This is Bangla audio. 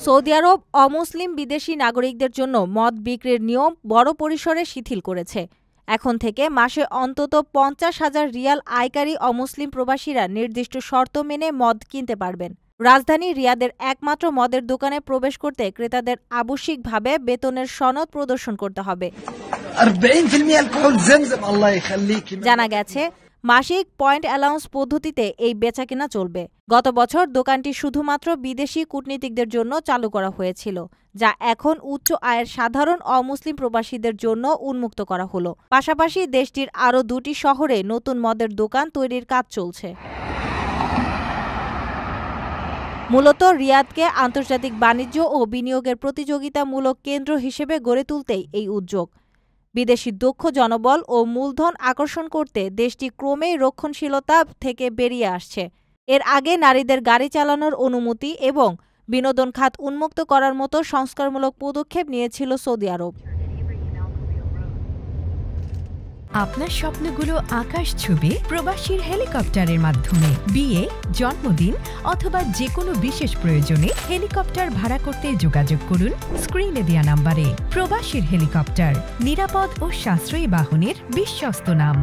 সৌদি আরব অমুসলিম বিদেশি নাগরিকদের জন্য মদ বিক্রির নিয়ম বড় পরিসরে শিথিল করেছে। এখন থেকে মাসে অন্তত 50,000 রিয়াল আয়কারী অমুসলিম প্রবাসীরা নির্দিষ্ট শর্ত মেনে মদ কিনতে পারবেন। রাজধানী রিয়াদের একমাত্র মদের দোকানে প্রবেশ করতে ক্রেতাদের আবশ্যিকভাবে বেতনের সনদ প্রদর্শন করতে হবে। জানা গেছে, মাসিক পয়েন্ট অ্যালাউন্স পদ্ধতিতে এই বেচাকেনা চলবে। গত বছর দোকানটি শুধুমাত্র বিদেশি কূটনীতিকদের জন্য চালু করা হয়েছিল, যা এখন উচ্চ আয়ের সাধারণ অমুসলিম প্রবাসীদের জন্য উন্মুক্ত করা হলো। পাশাপাশি দেশটির আরও 2টি শহরে নতুন মদের দোকান তৈরির কাজ চলছে। মূলত রিয়াদকে আন্তর্জাতিক বাণিজ্য ও বিনিয়োগের প্রতিযোগিতামূলক কেন্দ্র হিসেবে গড়ে তুলতেই এই উদ্যোগ। বিদেশি দক্ষ জনবল ও মূলধন আকর্ষণ করতে দেশটি ক্রমেই রক্ষণশীলতা থেকে বেরিয়ে আসছে। এর আগে নারীদের গাড়ি চালানোর অনুমতি এবং বিনোদন খাত উন্মুক্ত করার মতো সংস্কারমূলক পদক্ষেপ নিয়েছিল সৌদি আরব। আপনার স্বপ্নগুলো আকাশ ছুবে প্রবাসীর হেলিকপ্টারের মাধ্যমে। বিয়ে, জন্মদিন অথবা যে কোনো বিশেষ প্রয়োজনে হেলিকপ্টার ভাড়া করতে যোগাযোগ করুন স্ক্রিনে দেয়া নাম্বারে। প্রবাসীর হেলিকপ্টার, নিরাপদ ও সাশ্রয়ী বাহনের বিশ্বস্ত নাম।